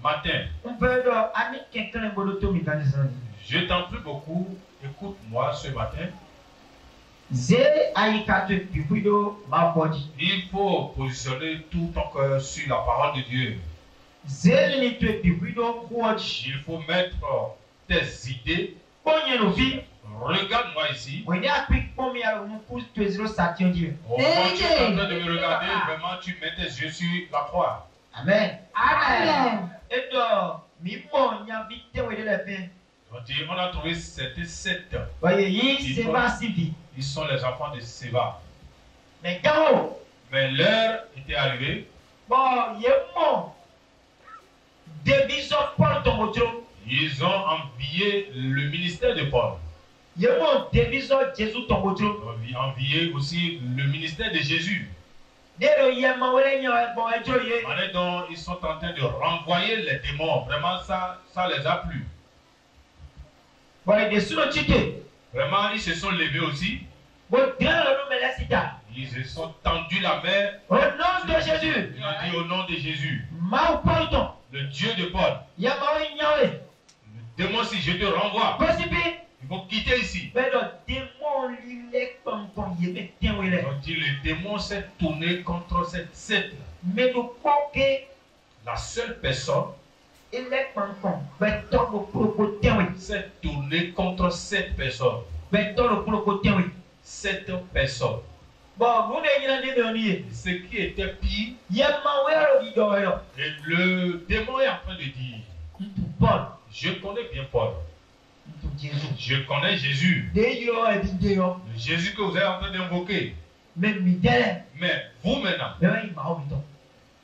matin. Je t'en prie beaucoup, écoute-moi ce matin. Il faut positionner tout ton cœur sur la parole de Dieu. Il faut mettre tes idées. Regarde-moi ici. Au moment où tu es en train de me regarder, vraiment tu mets tes yeux sur la croix. Amen. Amen. On a trouvé ces 7. Ils sont les enfants de Séba. Mais l'heure était arrivée. Ils ont envié le ministère de Paul. Ils ont envié aussi le ministère de Jésus. Maintenant, ils sont en train de renvoyer les démons. Vraiment, ça les a plu. Vraiment, ils se sont levés aussi. Ils se sont tendus la main. Au nom de Jésus. Ils ont dit au nom de Jésus. Le Dieu de Paul. Le démon, si je te renvoie, il faut quitter ici. Ils ont dit le démon s'est tourné contre cette secte. La seule personne s'est tournée contre cette personne. Cette personne. Ce qui était pire, et le démon est en train de dire, je connais bien Paul. Je connais Jésus. Le Jésus que vous êtes en train d'invoquer. Mais vous maintenant,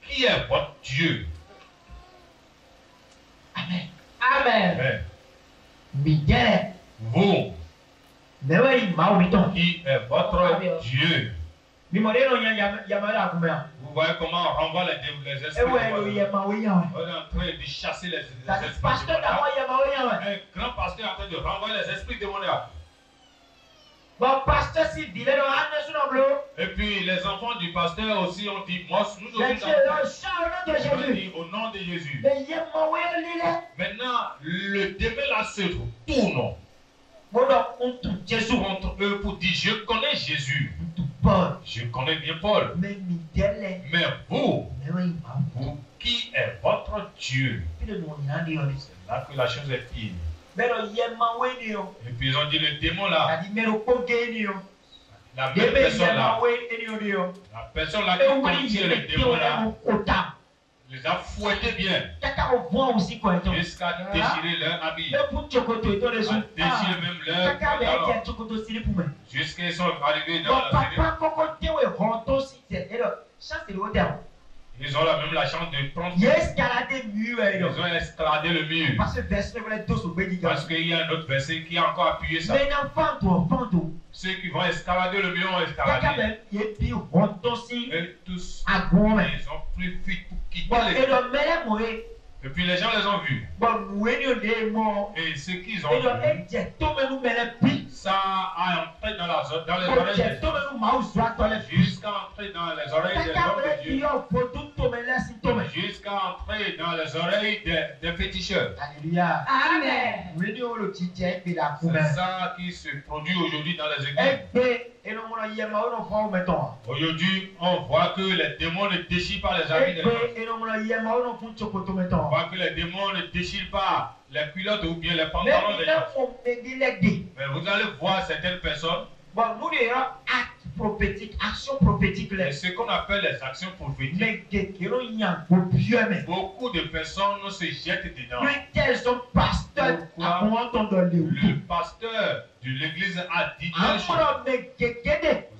qui est votre Dieu? Amen. Amen. Vous, qui est votre Dieu? Vous voyez comment on renvoie les esprits. On est en train de chasser les esprits démoniaques. Un grand pasteur est en train de renvoyer les esprits démoniaques. Et puis les enfants du pasteur aussi ont dit, moi, nous aussi, on dit au nom de Jésus. Maintenant, le démon là se tourne contre eux pour dire, je connais Jésus. Je connais bien Paul. Mais vous, qui est votre Dieu? C'est là que la chose est pire. Et puis ils ont dit, le démon là, la même personne là, la personne là qui contient le démon là, les a fouettés bien jusqu'à déchirer leur habit, à déchirer même leur pantalon, jusqu'à ils sont arrivés dans la série. Ils ont même la chance de prendre. Ils ont escaladé le mur. Parce qu'il y a un autre verset qui a encore appuyé ça. Ceux qui vont escalader le mur ont escaladé. Et tous, ils ont pris fuite pour quitter les. Et puis les gens les ont vus. Et ce qu'ils ont vu, ça a entré dans les oreilles des gens. Jusqu'à entrer dans les oreilles des hommes de Dieu. Jusqu'à entrer dans les oreilles des féticheurs. Alléluia. Amen. C'est ça qui se produit aujourd'hui dans les églises. Aujourd'hui, on voit que les démons ne déchirent pas les habits des gens. On voit que les démons ne déchirent pas les culottes ou bien les pantalons des gens. Mais vous allez voir certaines personnes. Action prophétique. C'est ce qu'on appelle les actions prophétiques. Beaucoup de personnes se jettent dedans. Le pasteur de l'église a dit telle chose. Vous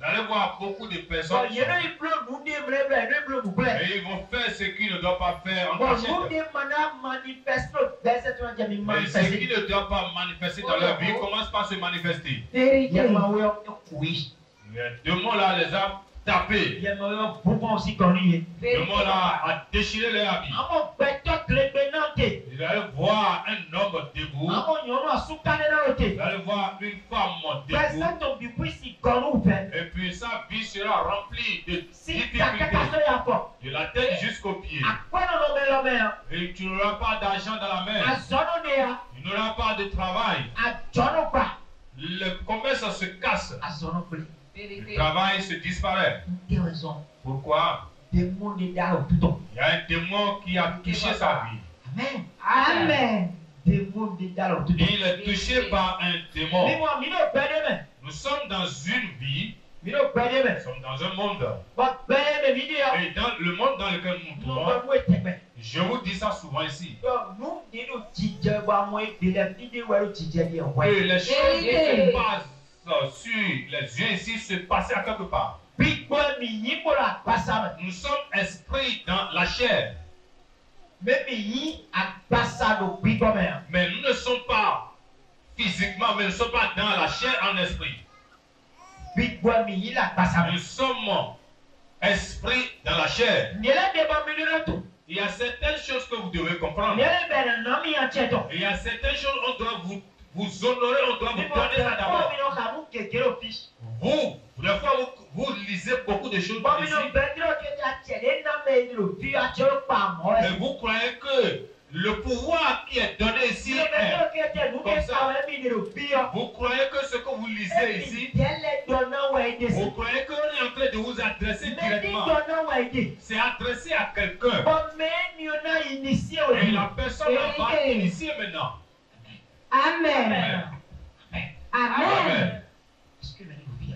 allez voir beaucoup de personnes. Et ils vont faire ce qu'ils ne doivent pas faire en cachette. Mais ce qu'ils ne doivent pas manifester dans leur vie commence par se manifester. Les démons là les a tapé. Le monde a déchiré leur habit. Ils allaient voir un homme debout. Ils allaient voir une femme debout. Et puis sa vie sera remplie de difficultés. De la tête jusqu'aux pieds. Et tu n'auras pas d'argent dans la main. Tu n'auras pas de travail. Le commerce se casse. Le travail se disparaît. Pourquoi? Il y a un démon qui a touché sa vie. Amen. Il est touché par un démon. Nous sommes dans une vie. Nous sommes dans un monde. Et dans le monde dans lequel nous trouvons, je vous dis ça souvent ici. Et les choses qui se passent sur les yeux ici se passaient à quelque part. Nous sommes esprits dans la chair. Mais nous ne sommes pas physiquement, mais nous ne sommes pas dans la chair en esprit. Nous sommes esprits dans la chair. Il y a certaines choses que vous devez comprendre. Il y a certaines choses on doit vous honorer, on doit vous donner ça d'abord. Des fois, vous lisez beaucoup de choses ici. Mais vous croyez que le pouvoir qui est donné ici est comme ça. Vous croyez que ce que vous lisez ici, vous croyez qu'on est en train de vous adresser directement. C'est adressé à quelqu'un. Et la personne va initier maintenant. Amen. Amen.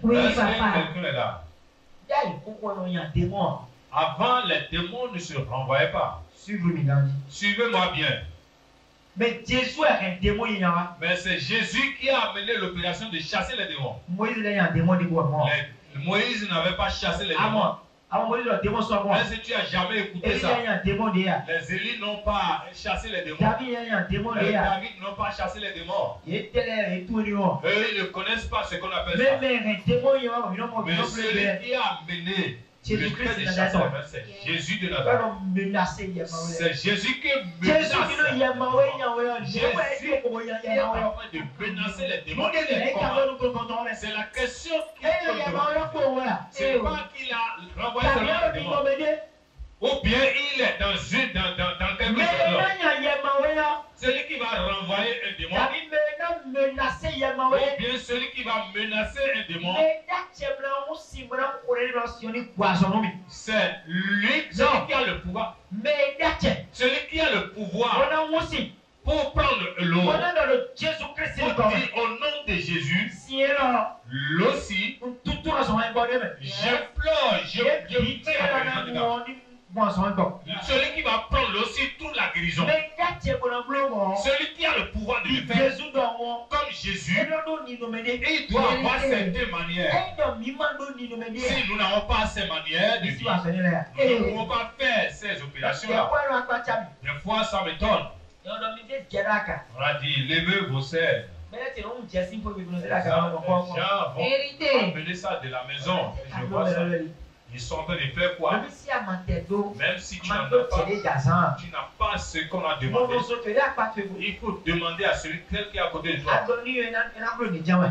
Oui, papa. Quelqu'un est là. Avant, les démons ne se renvoyaient pas. Suivez-moi bien. Mais Jésus est un démon. Mais c'est Jésus qui a amené l'opération de chasser les démons. Moïse n'avait pas chassé les démons. Est-ce que tu n'as jamais écouté ça? Les Élis n'ont pas chassé les démons. Les David n'ont pas chassé les démons. Eux, ils ne connaissent pas ce qu'on appelle ça. Mais celui qui a amené le fait de chasser, c'est Jésus de Nazareth. C'est Jésus qui menace. Jésus est en train de menacer les démons. C'est la question qui est. C'est pas qu'il a renvoyé seulement les démons. Ou bien il est dans quelque chose. Celui qui va renvoyer un démon. Ou bien celui qui va menacer un démon. C'est lui qui a le pouvoir. Celui qui a le pouvoir pour prendre l'eau. Pour dire au nom de Jésus. L'eau aussi. J'implore. Je celui qui va prendre aussi toute la guérison. Celui qui a le pouvoir de le faire. Comme Jésus. Il doit avoir certaines manières. Si nous n'avons pas ces manières de vivre, nous ne pouvons pas faire ces opérations-là. Des fois, ça m'étonne. On a dit, levez vos serres. Les gens vont amener ça de la maison. Je vois ça. Ils sont en train de faire quoi? Même si tu n'as pas ce qu'on a demandé, il faut demander à celui qui est à côté de toi.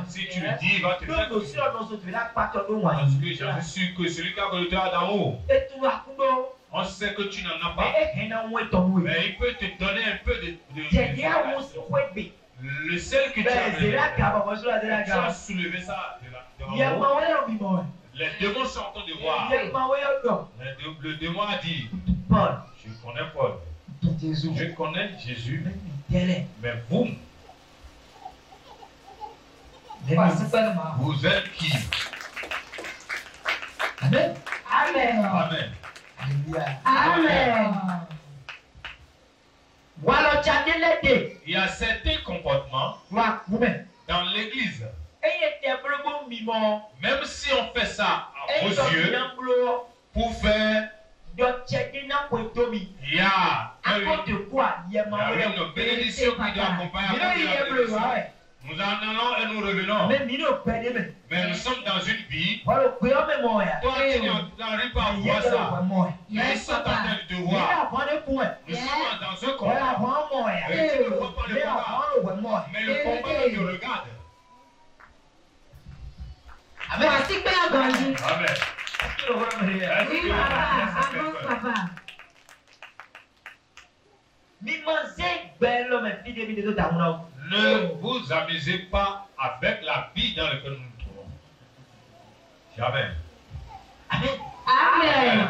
Si tu le dis, il va te faire. Parce que j'en suis sûr que celui qui est à côté de toi est d'en haut. On sait que tu n'en as pas. Mais il peut te donner un peu de le seul que tu as mené. Tu as soulevé ça de haut. Les démons sont en train de voir. Le démon a dit, je connais Paul, je connais Jésus, mais vous êtes qui? Amen. Amen. Amen. Amen. Il y a certains comportements dans l'église. Même si on fait ça à vos yeux, pour faire, il y a une bénédiction qui doit accompagner. Nous en allons et nous revenons. Mais nous sommes dans une vie. Toi, tu n'arrives pas à voir ça. Mais ils sont en train de te voir. Nous sommes dans un combat. Et tu ne vois pas le combat. Mais le combat te regarde. Amen. Amen. Oui, papa. Ne vous amusez pas avec la vie dans laquelle nous nous trouvons. Jamais. Amen. Amen.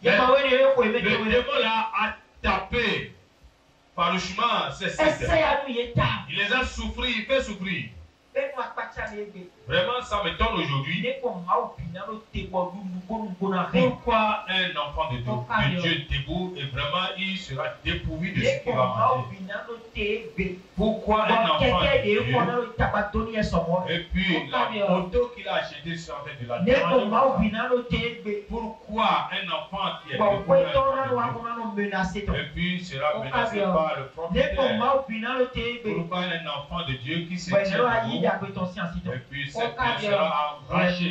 Le démon là a tapé par le chemin, il les a souffert, il fait souffrir. Vraiment, ça m'étonne aujourd'hui. Pourquoi un enfant de Dieu debout et vraiment il sera dépourvu de ce qu'il va manger? Pourquoi un enfant de Dieu et puis la moto qu'il a acheté sur la tête de la déranger? Pourquoi un enfant qui est debout et puis sera menacé par le propriétaire? Pourquoi un enfant de Dieu qui se tient debout et puis cette main sera arrachée?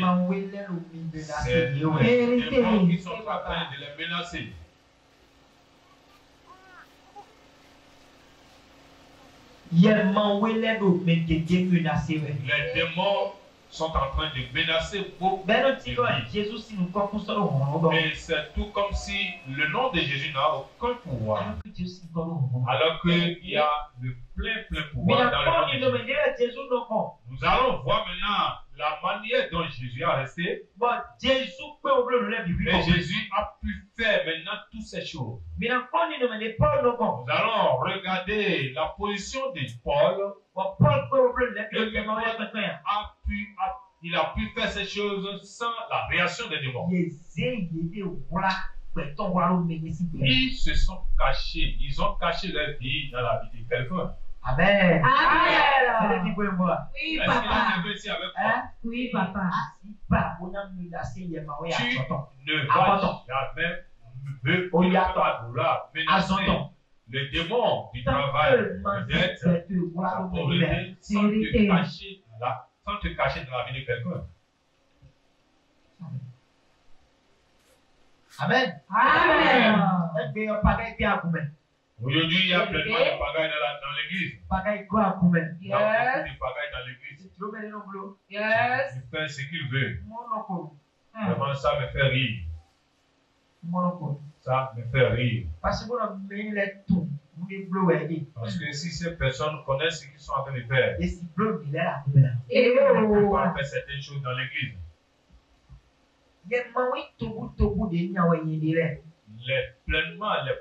C'est les démons qui sont en train de les menacer. Les démons sont en train de menacer beaucoup de vies. Mais c'est tout comme si le nom de Jésus n'a aucun pouvoir. Alors qu'il y a le plein pouvoir dans le nom de Jésus. Nous allons voir maintenant la manière dont Jésus a resté. Mais Jésus a pu faire maintenant toutes ces choses. Nous allons regarder la position de Paul. Il a pu faire ces choses sans la réaction des démons. Ils se sont cachés. Ils ont caché leur vie dans la vie de quelqu'un. Amen. Amen. Oui, papa. Oui, papa. Tu ne vas jamais menacer le démon du travail, peut-être la pauvreté, sans te cacher dans la vie de quelqu'un. Amen. Amen. Aujourd'hui, il y a pleinement de pagailles dans l'église. Il y a beaucoup de pagailles dans l'église. Il fait ce qu'il veut. Vraiment, ça me fait rire. Ça me fait rire. Parce que si ces personnes connaissent ce qu'ils sont en train de faire, ils ne peuvent pas faire certaines choses dans l'église.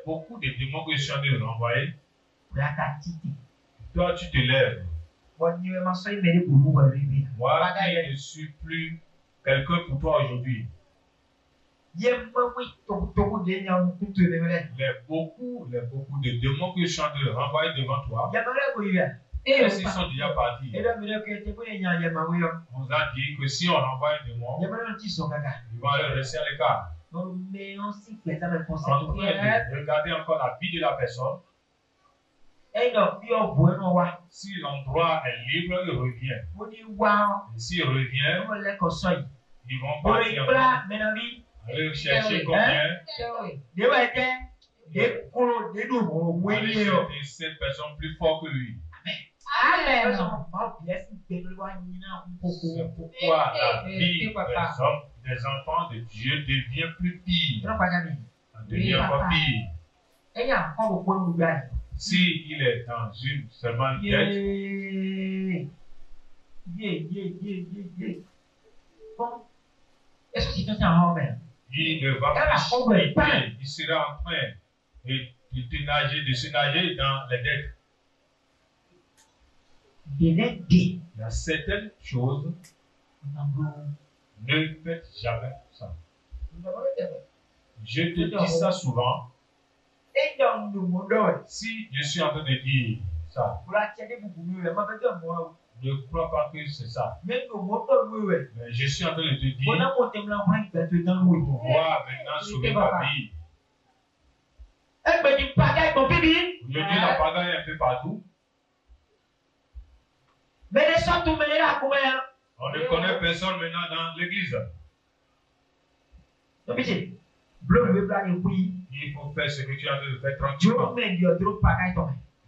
Beaucoup de démons que je suis en train de renvoyer. Toi, tu te lèves. Moi, je ne suis plus quelqu'un pour toi aujourd'hui. Beaucoup de démons que je suis en train de renvoyer devant toi. Ils sont déjà partis. On nous a dit que si on renvoie un démon, ils vont aller rester à l'écart. En train de regarder encore la vie de la personne. Si l'endroit est libre, il revient. Et s'il revient, ils vont partir aller chercher combien. Aller chercher cette personne plus forte que lui. C'est pourquoi la vie des enfants de Dieu devient plus pire. Devient encore pire. Si il est dans une seulement tête, il ne va pas, il sera en train de se nager dans les dettes. Il y a certaines choses, ne faites jamais ça. Je te dis ça souvent. Si je suis en train de dire ça, ne crois pas que c'est ça. Mais je suis en train de te dire, pour pouvoir maintenant sauver ma vie, Aujourd'hui, la pagaille est un peu partout. On ne connaît personne maintenant dans l'église. Il faut faire ce que tu as de faire tranquillement.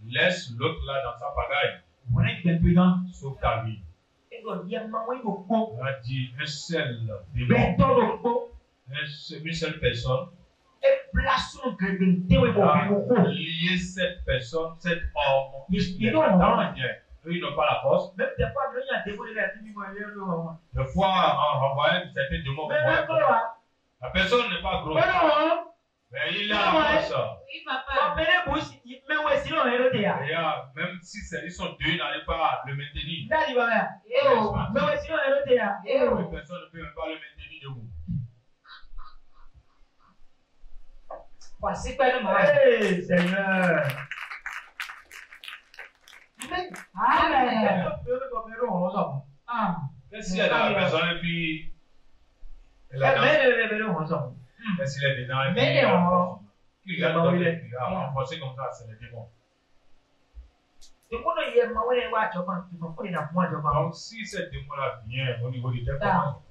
Laisse l'autre là dans sa pagaille. Sauve ta vie. On a dit un seul démon, une seule personne. Lier cette personne, cet homme. Ils n'ont pas la force. Des fois, en renvoyant certains démons, la personne n'est pas grosse. Mais il a la force. Même si ils sont deux, ils n'arrivent pas à le maintenir. Les personnes ne peuvent même pas le maintenir debout. Hey, Seigneur. Amen. S'il est dans la personne et puis elle est dedans. S'il est dedans et puis il a renforcé comme ça, c'est le démon. Donc si ce démon-là vient au niveau du temple,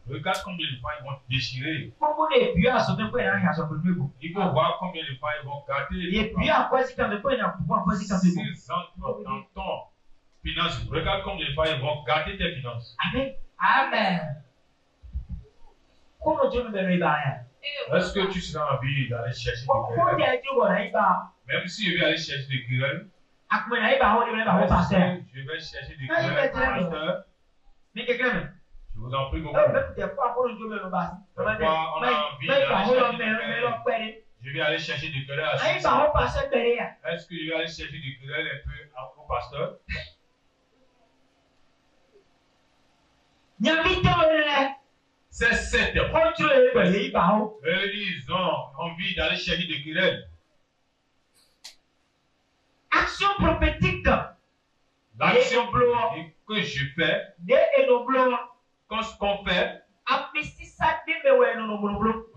regarde combien de fois ils vont déchirer. Il faut voir combien de fois ils vont gâter. S'ils entrent dans ton finance, regarde combien de fois ils vont gâter tes finances. Amen. Est-ce que tu seras envie d'aller chercher des querelles? Même si je vais aller chercher des querelles, je vais chercher des querelles, pasteur. Je vous en prie beaucoup. Parfois, on a envie d'aller chercher des querelles. Je vais aller chercher des querelles à celui-ci. Est-ce que je vais aller chercher des querelles un peu au pasteur? C'est cette ils ont envie d'aller chercher des querelles. Action prophétique. L'action que je fais, ce qu'on fait,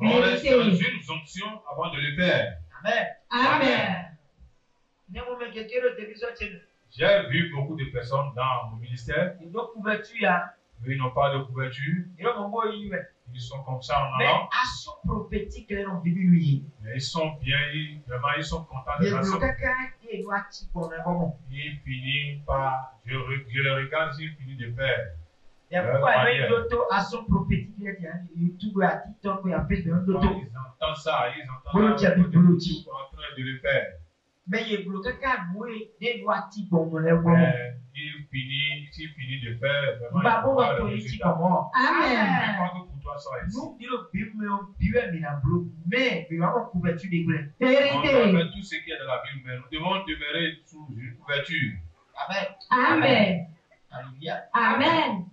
on reste dans une fonction avant de le faire. Amen. J'ai vu beaucoup de personnes dans mon ministère. Ils n'ont pas de couverture. Ils sont comme ça en allant. Mais ils sont bien, vraiment, ils sont contents de l'action. Ils finissent par, je les regarde, ils finissent de faire. Ils entendent ça, ils entendent ça, ils sont en train de le faire. Mais il finit de faire vraiment. Amen. Pas que pour toi ça ici. On doit faire tout ce qui est dans la Bible, mais nous devons demeurer sous une couverture. Amen. Amen.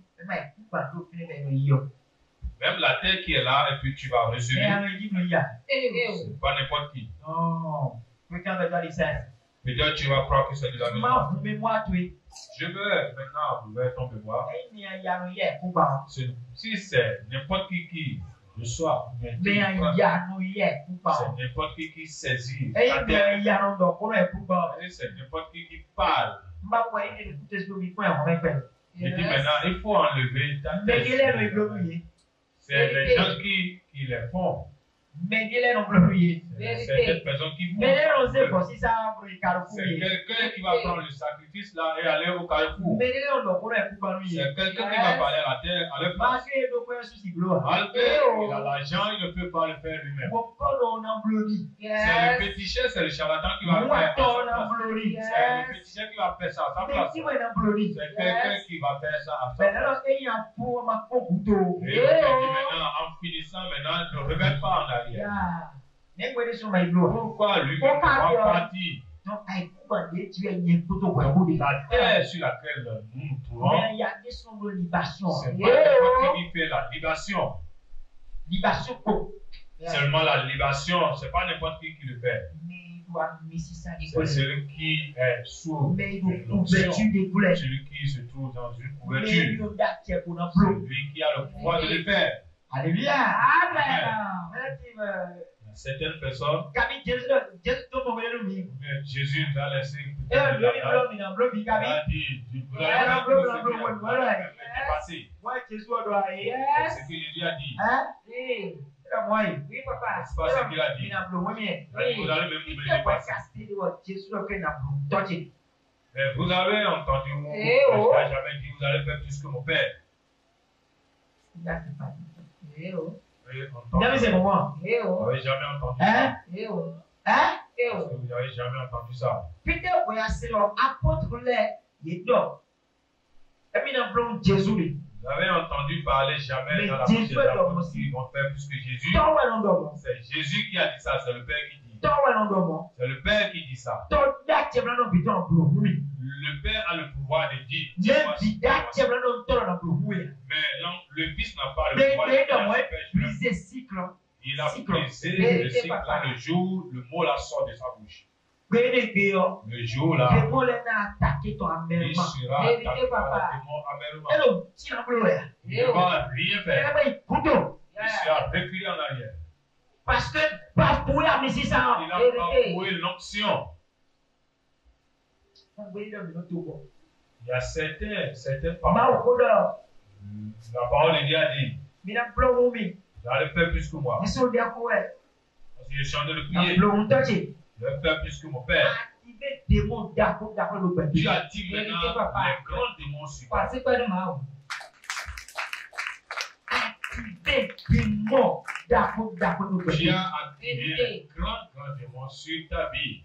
Même la terre qui est là, et puis tu vas recevoir. C'est pas n'importe qui. Peut-être tu vas croire que c'est de la mémoire. Je veux maintenant ouvrir ton mémoire. Si c'est n'importe qui reçoit, c'est n'importe qui saisit. C'est n'importe qui parle. Je dis maintenant, il faut enlever ta tête. C'est les gens qui les font. C'est cette personne qui font. C'est quelqu'un qui va prendre le sacrifice là et aller au carrefour. C'est quelqu'un qui va parler à la terre à leur place. Malgré il a l'argent, il ne peut pas le faire lui-même. C'est le péticheur, c'est le charlatan qui va le faire. C'est le péticheur qui va faire ça à sa place. C'est quelqu'un qui va faire ça à sa place. Et maintenant, en finissant, maintenant, ne reviens pas en arrière. Pourquoi lui va partir? La terre sur laquelle nous nous trouvons, c'est pas n'importe qui fait la libation. Seulement la libation, c'est pas n'importe qui le fait. C'est celui qui est sous l'onction, celui qui se trouve dans une couverture, celui qui a le pouvoir de le faire. Alléluia. Amen. Certaines personnes, Jésus nous a laissé il a dit, vous allez faire tout ce qu'il a passé. C'est ce que Jésus a dit. Oui, papa. C'est pas ce qu'il a dit. Vous allez même me dépasser. Mais vous avez entendu, je n'ai jamais dit, vous allez faire plus que mon père. Vous n'avez jamais entendu ça. Vous n'avez jamais entendu ça. Vous avez entendu parler jamais dans la bouche des apôtres qui vont faire plus que Jésus. C'est Jésus qui a dit ça, c'est le Père qui dit. C'est le Père qui dit ça. Le Père a le pouvoir de dire. Mais non, le Fils n'a pas le pouvoir de dire. Il a brisé le cycle le jour où le mot la sort de sa bouche. Le jour là, il sera attaqué par le démon amèrement. Il ne va rien faire. Il sera reculé en arrière. Parce que parfois, mais c'est ça. Il a parcouru l'onction. Il y a certaines paroles. La parole de Dieu a dit. Vous allez faire plus que moi. Parce que je suis en train de prier. Je vais faire plus que mon père. Tu as dit maintenant les grands démons sur moi. Tu as activé les grands démons sur ta vie.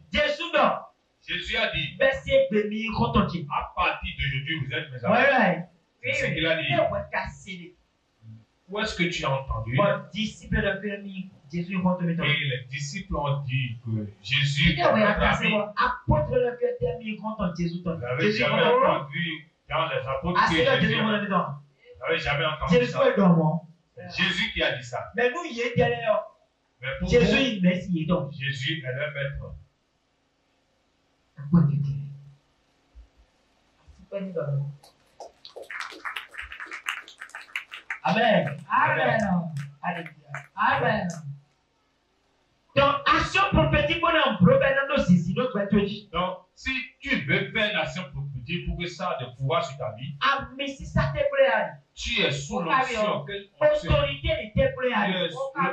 Jésus a dit, à partir d'aujourd'hui, vous êtes mes amis. C'est ce qu'il a dit. Où est-ce que tu as entendu? Et les disciples ont dit que Jésus est notre ami. Vous n'avez jamais entendu dans les apôtres que Jésus. Vous n'avez jamais entendu ça. C'est Jésus qui a dit ça. Mais pour vous, Jésus est le maître. Amen. Amen. Amen. Donc, action prophétique, donc, si tu veux faire une action prophétique pour que ça ait de pouvoir sur ta vie, tu es sous l'onction. Autorité de tes Tu es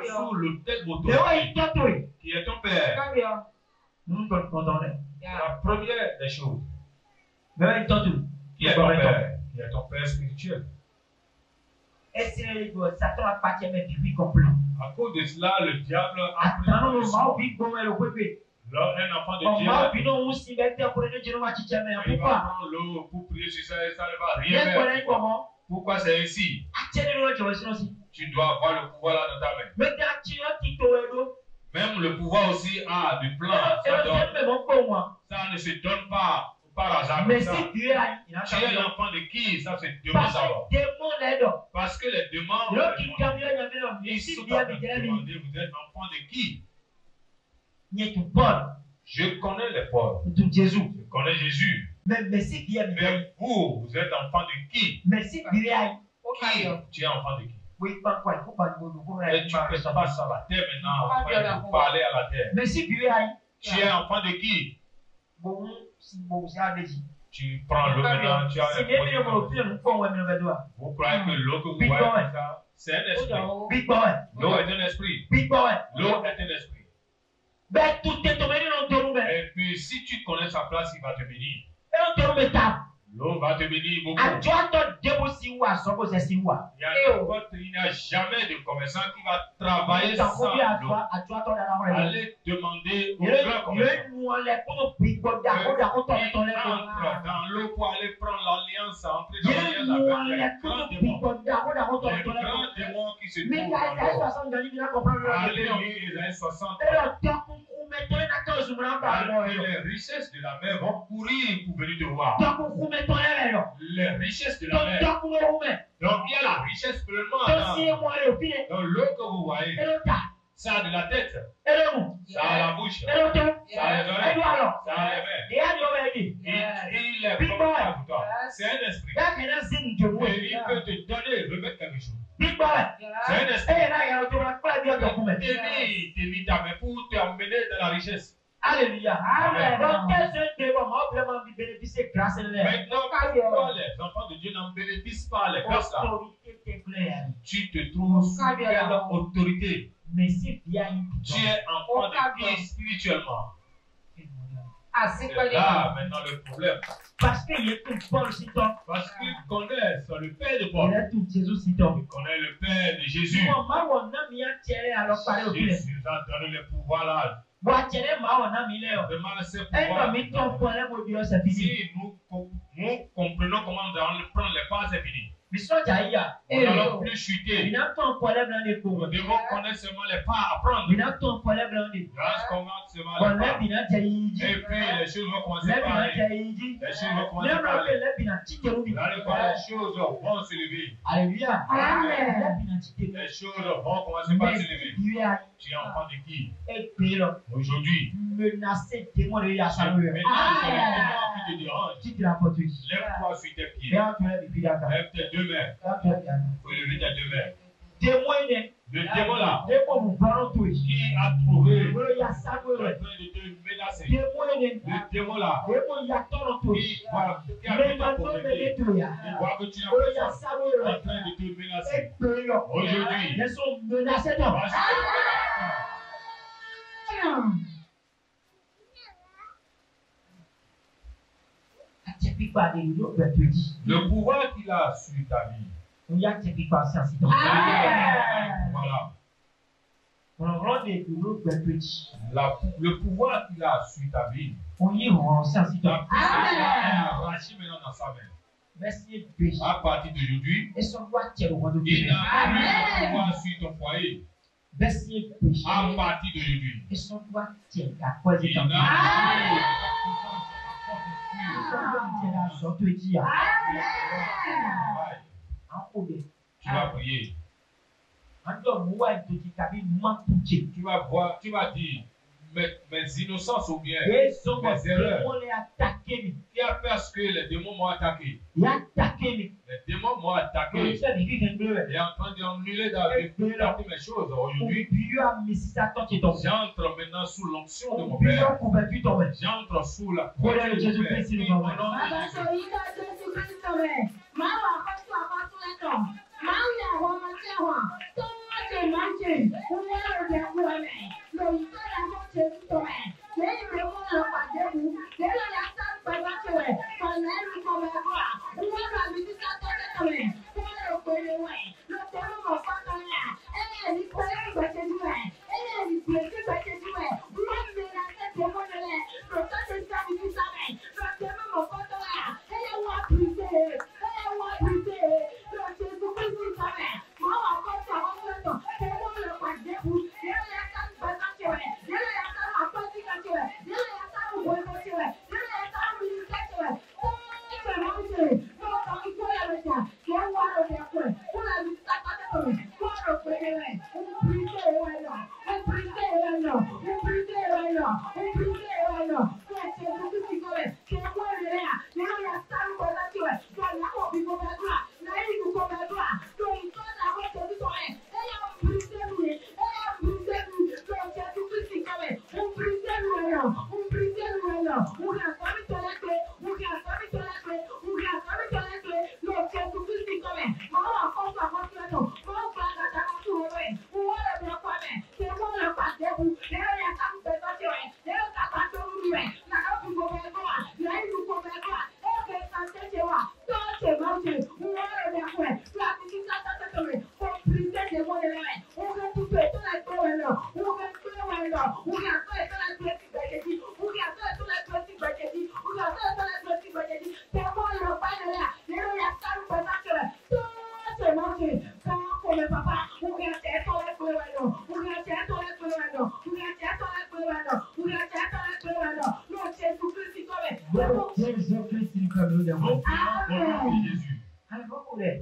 sous le tête d'autorité qui est ton père. La première des choses. Qui est ton père? Qui est ton père spirituel. Satan appartient même depuis complet. À cause de cela, le diable a pris un enfant de Dieu. Il va prendre l'eau pour prier sur ça et ça ne va rien faire. Pourquoi c'est ainsi? Tu dois avoir le pouvoir là dans ta main. Même le pouvoir aussi a du plan. Ça ne se donne pas par hasard. Mais ça. si tu es l'enfant de qui? Ça se demande d'abord. Parce que les demandes, ils sont en train de demander, vous êtes enfant de qui? Je connais les pauvres. Je connais Jésus. Mais vous êtes enfant de qui? Qui? Tu es enfant de qui? Et tu peux savoir ça à la terre maintenant, pour parler à la terre. Tu es enfant de qui? Tu prends l'eau maintenant, tu as un vous croyez que l'eau que vous voyez, c'est un esprit. L'eau est un esprit. L'eau est un esprit. Et puis si tu connais sa place, il va te bénir. L'eau va te bénir beaucoup. Il n'y a jamais de commerçant qui va travailler sans l'eau. Allez demander au grand commerçant. Il entre dans l'eau pour aller prendre l'alliance, entrer dans l'alliance avec les grands démons. Les grands démons qui se trouvent dans l'eau. Allez lire Isaïe 60. Les richesses de la mer vont courir pour venir te voir. Les richesses de la mer. Donc il y a la richesse pleinement dans l'eau que vous voyez. Ça a de la tête, ça a la bouche, ça a les oreilles, ça a les mains. Il est comme ça pour toi. C'est un esprit. Et il peut te donner, remettre quelque chose. C'est un esprit. T'es mis ta main richesse. Alléluia. Amen. Donc, quels sont les démons vraiment bénéficier grâce à l'air? Maintenant, pourquoi les enfants de Dieu n'en bénéficient pas les grâces là? Tu te trouves sous quelle autorité? Mais c'est bien. Tu es enfant de Christ spirituellement. C'est là maintenant le problème. Parce qu'il est tout Paul si toi. Parce qu'il connaît le Père de Paul. Il est tout Jésus si toi. Il connaît le Père de Jésus. Jésus a donné le pouvoir là. Si nous comprenons comment on doit prendre les pas, c'est fini. Nous n'allons plus chuter. Nous devons connaître seulement les pas à prendre. Grâce commence seulement les pas. Et puis les choses vont commencer par aller. Les choses vont commencer par aller. Vous allez voir, les choses vont se lever. Alléluia. Les choses vont commencer par se lever. Tu es enfant de qui? Aujourd'hui. Menacer démon de Yahshua. Lève-toi sur tes pieds. Lève tes deux mains. Il faut lever tes deux mains. Le démon là, qui a trouvé en train de te menacer. Le démon là, qui voit que tu n'as pas en train de te menacer. Aujourd'hui, le pouvoir qu'il a sur ta vie. Voilà. Le pouvoir qu'il a sur ta vie. On y rend ça. La puissance qu'il a arraché maintenant dans sa main. À partir d'aujourd'hui, il n'a plus de pouvoir sur ton foyer. À partir d'aujourd'hui, il n'a plus de tu vas prier. Tu vas dire mes innocences ou bien mes erreurs. Qui a fait ce que les démons m'ont attaqué? Les démons m'ont attaqué. Et en train d'annuler mes choses. Aujourd'hui, j'entre maintenant sous l'onction de mon Père. J'entre sous la couverture de Jésus-Christ. Au nom de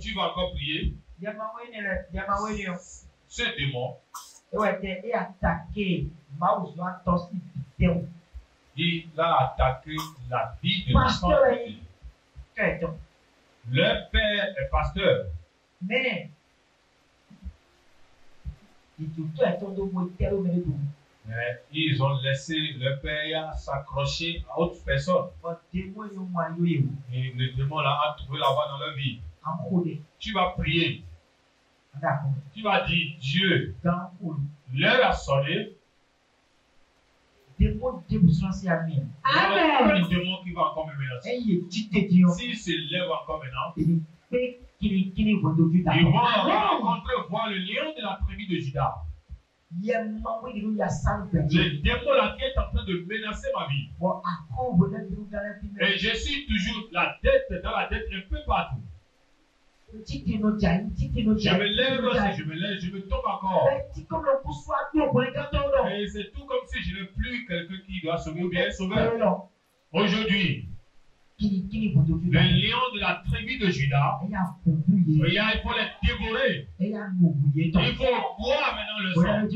Tu vas encore prier. Ce démon, il a attaqué la vie de l'enfant. Le père est pasteur. Mais Mais ils ont laissé le père s'accrocher à autre personne. Et le démon là a trouvé la voie dans leur vie. Tu vas prier. Tu vas dire, Dieu, l'heure a sonné. Amen. Le démon qui va encore me menacer. S'il se lève encore maintenant, ils vont rencontrer, voir le lion de la tribu de Juda. Le démon là qui est en train de menacer ma vie. Et je suis toujours la tête dans la tête un peu partout. Je me lève, je me tombe encore. Et c'est tout comme si je n'ai plus quelqu'un qui doit sauver ou bien sauver. Aujourd'hui, le lion de la tribu de Juda, il faut les dévorer. Il faut boire maintenant le sang.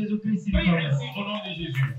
Prie ainsi au nom de Jésus.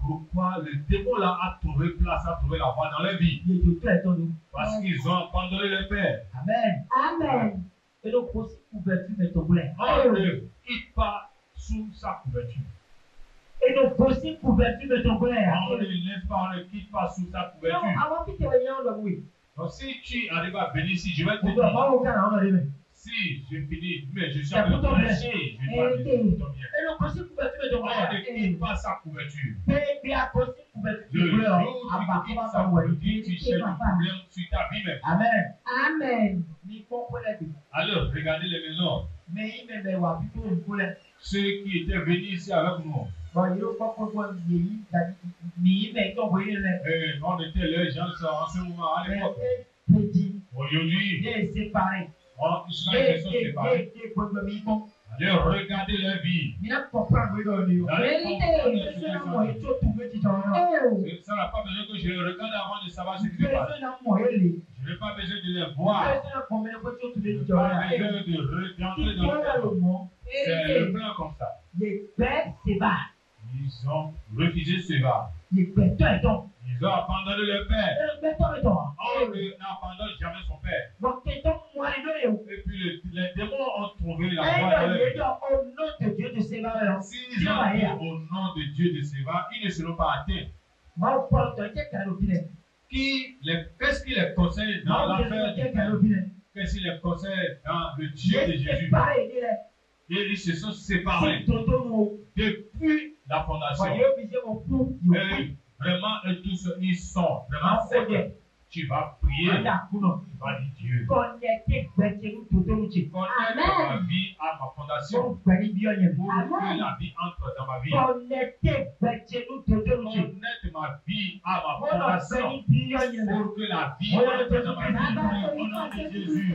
Pourquoi le démon là a trouvé place, a trouvé la voie dans leur vie? Parce qu'ils ont abandonné le Père. Amen. Amen. Et donc, aussi, couverture de ton blé. On ne quitte pas sous sa couverture. Et donc, aussi, couverture de ton blé. On ne laisse pas, on ne quitte pas sous sa couverture. Non, avant que tu aies donc, si tu arrives à bénir ici, je vais te dire. Si je finis, mais je suis en train de prêcher, je dois dire tout ton bien. Et donc, aussi, couverture de ton blé. On ne quitte pas sa couverture. Et à cause de couverture de ton blé, tu quittes sa couverture, tu cherches le problème sur ta vie même. Amen. Amen. Alors, regardez les maisons. Ceux qui étaient venus ici avec nous. On était les gens en ce moment à l'époque. Aujourd'hui, on sera des personnes séparées. Allez, regardez leur vie. Ça n'a pas besoin que je les regarde avant de savoir ce qui se passe. Je n'ai pas besoin de les voir. Je n'ai pas besoin de rentrer dans le monde. C'est le plan comme ça. Ils ont refusé Séva. Ils ont abandonné le Père. On n'abandonne jamais son Père. Et puis les démons ont trouvé la voie dans leur vie. S'ils ont dit au nom de Dieu de Séva, ils ne seront pas atteints. Qu'est-ce qui les conseille dans l'affaire du Père? Qu'est-ce qui les conseille dans le Dieu de Jésus? Et ils se sont séparés depuis la fondation. Et vraiment, tous, ils sont vraiment secs. Tu vas prier. Tu vas dire Dieu. Connecte ma vie à ma fondation. Pour que la vie entre dans ma vie. Connecte ma vie à ma fondation. Pour que la vie entre dans ma vie. Au nom de Jésus.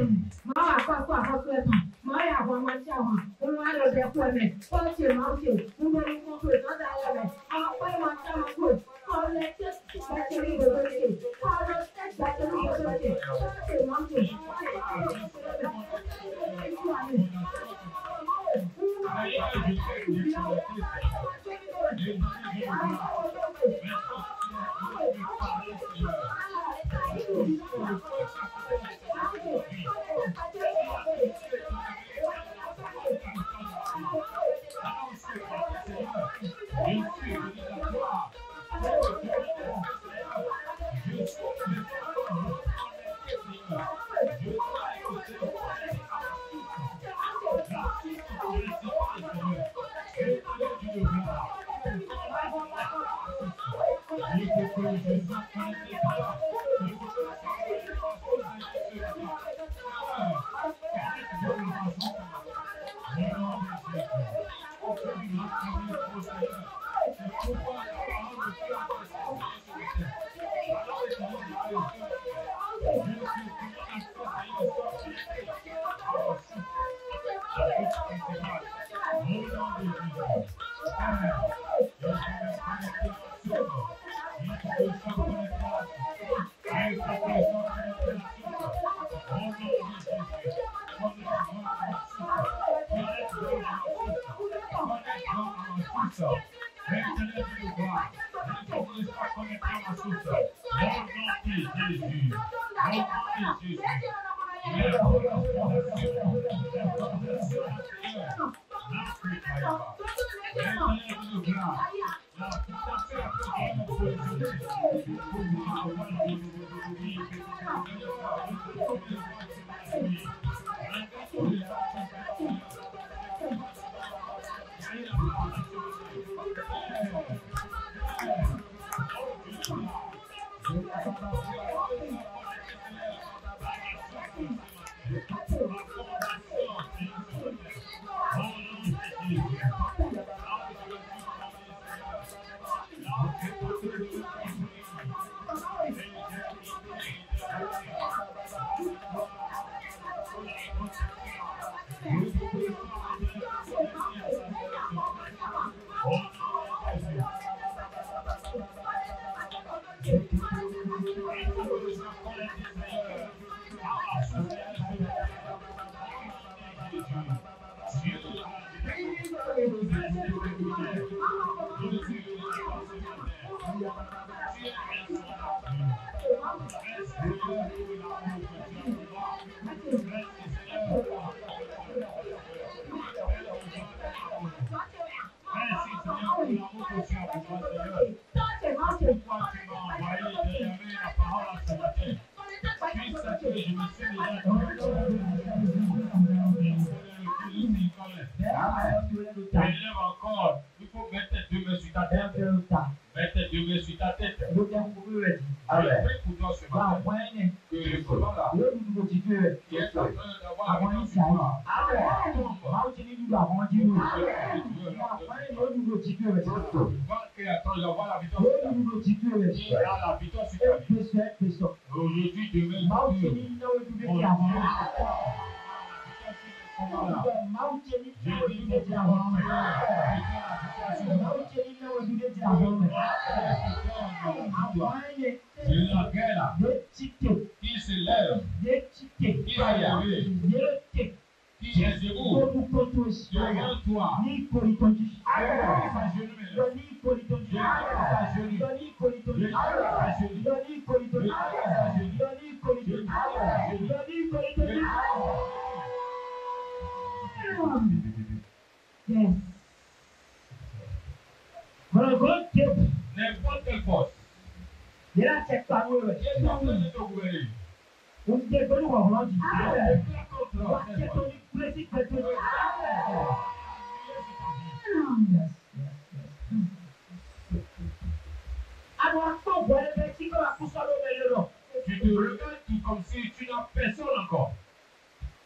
Tu te regardes tout comme si tu n'as personne encore.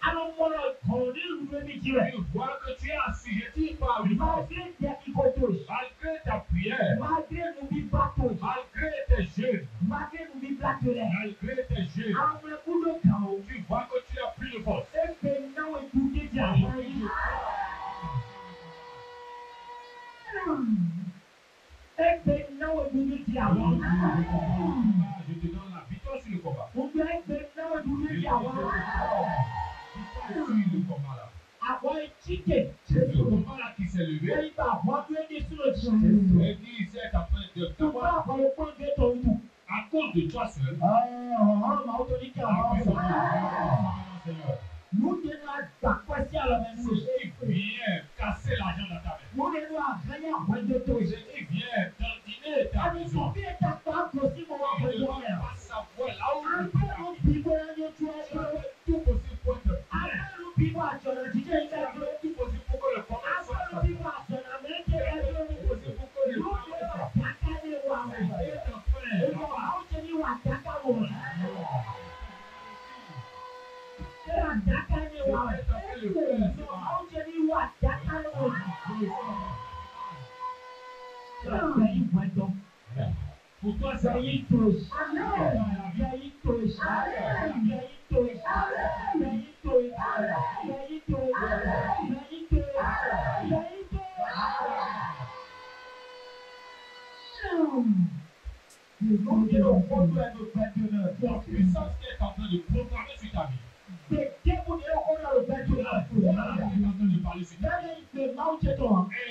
Tu vois que tu es assujetti par une force. Malgré ta prière, malgré tes jeûnes, malgré tes jeûnes, tu vois que tu n'as plus de force. Je te donne la victoire sur le combat. Le combat là. C'est le combat là qui s'est levé. Et qui s'est en train de t'avoir à cause de toi seul. Nous devons vient casser l'argent dans ta main. Ce qui vient dandiner ta maison. Il ne va pas savoir là où tu vas. Tout possible pour être tout possible pour que le combat soit tout possible pour que le pour toi, c'est la puissance qui est en train de programmer sur ta vie. La voix qui est en train de parler sur ta vie. Et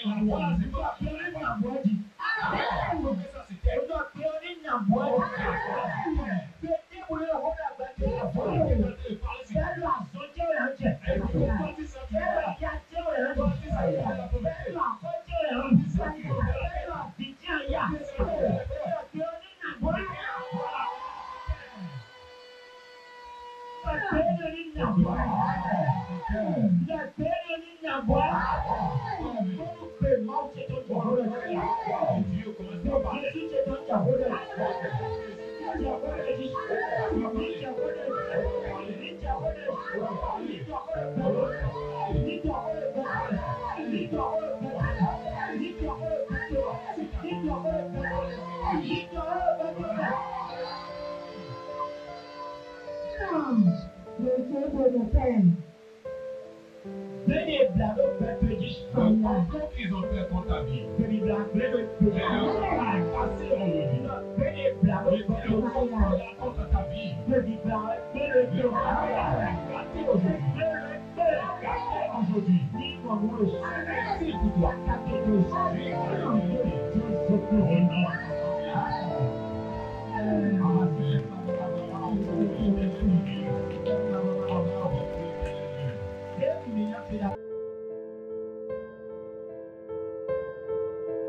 la voix, c'est pas la voix dit. Ça, c'était. La voix qui est en train de parler sur ta qu'ils ont fait contre ta vie. Aujourd'hui,